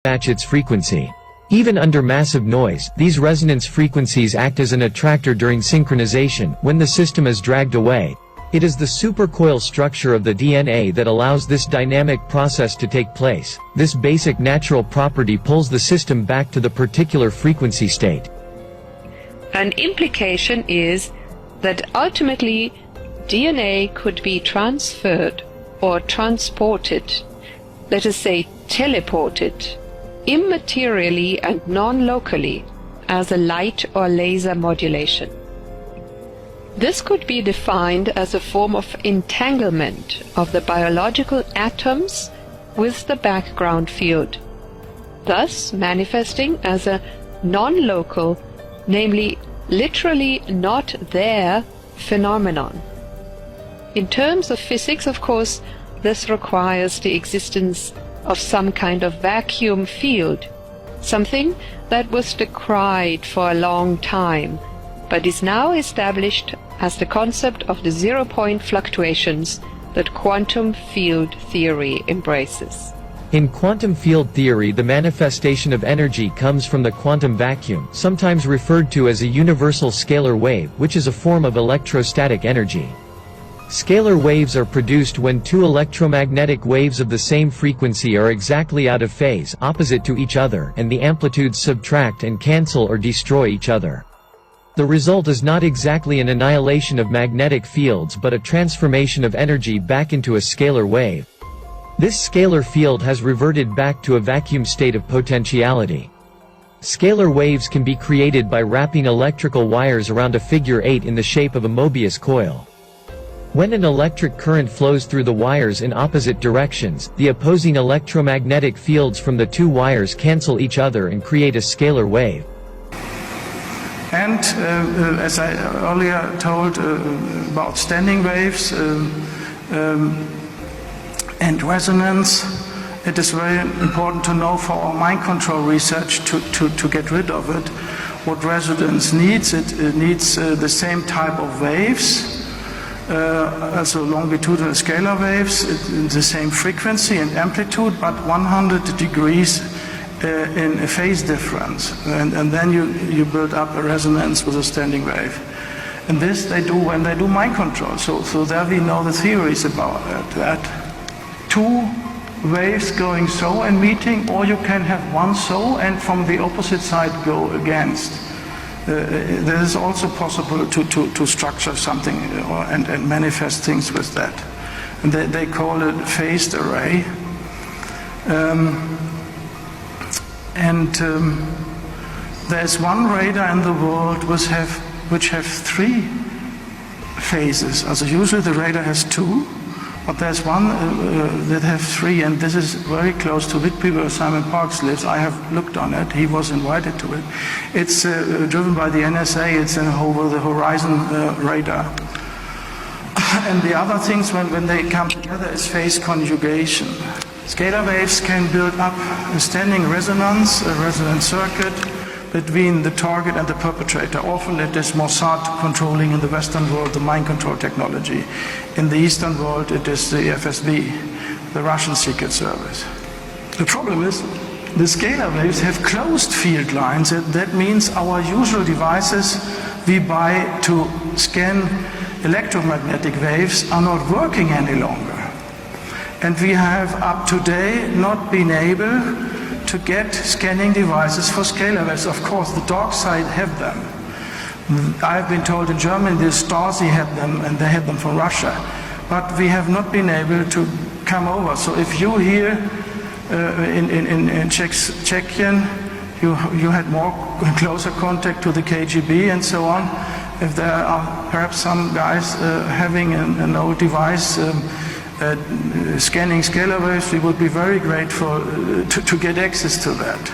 match its frequency. Even under massive noise, these resonance frequencies act as an attractor during synchronization, when the system is dragged away. It is the supercoil structure of the DNA that allows this dynamic process to take place. This basic natural property pulls the system back to the particular frequency state. An implication is that ultimately DNA could be transferred or transported, let us say teleported, immaterially and non-locally as a light or laser modulation. This could be defined as a form of entanglement of the biological atoms with the background field, thus manifesting as a non-local, namely literally not there phenomenon. In terms of physics, of course, this requires the existence of some kind of vacuum field, something that was decried for a long time, but is now established as the concept of the zero-point fluctuations that quantum field theory embraces. In quantum field theory, the manifestation of energy comes from the quantum vacuum, sometimes referred to as a universal scalar wave, which is a form of electrostatic energy. Scalar waves are produced when two electromagnetic waves of the same frequency are exactly out of phase, opposite to each other, and the amplitudes subtract and cancel or destroy each other. The result is not exactly an annihilation of magnetic fields but a transformation of energy back into a scalar wave. This scalar field has reverted back to a vacuum state of potentiality. Scalar waves can be created by wrapping electrical wires around a figure 8 in the shape of a Mobius coil. When an electric current flows through the wires in opposite directions, the opposing electromagnetic fields from the two wires cancel each other and create a scalar wave. And as I earlier told about standing waves and resonance, it is very important to know for our mind control research to get rid of it what resonance needs. It needs the same type of waves. Also longitudinal scalar waves in the same frequency and amplitude, but 100 degrees in a phase difference. And then you build up a resonance with a standing wave. And this they do when they do mind control. So there we know the theories about it, that two waves going so and meeting, or you can have one so and from the opposite side go against. There is also possible to structure something and manifest things with that. And they call it phased array. There's one radar in the world which have three phases. Also usually the radar has two, but there's one that have three, and this is very close to Whitby where Simon Parkes lives. I have looked on it. He was invited to it. It's driven by the NSA. It's an over-the-horizon radar. And the other things, when they come together, is phase conjugation. Scalar waves can build up a standing resonance, a resonance circuit between the target and the perpetrator. Often it is Mossad controlling in the Western world the mind control technology. In the Eastern world it is the FSB, the Russian Secret Service. The problem is the scalar waves have closed field lines. That means our usual devices we buy to scan electromagnetic waves are not working any longer. And we have up to date not been able to get scanning devices for scalar waves. Of course, the dark side have them. I've been told in Germany the Stasi had them, and they had them from Russia. But we have not been able to come over. So if you here in Czechian, you had more closer contact to the KGB and so on. If there are perhaps some guys having an old device scanning scalar waves, we would be very grateful to get access to that.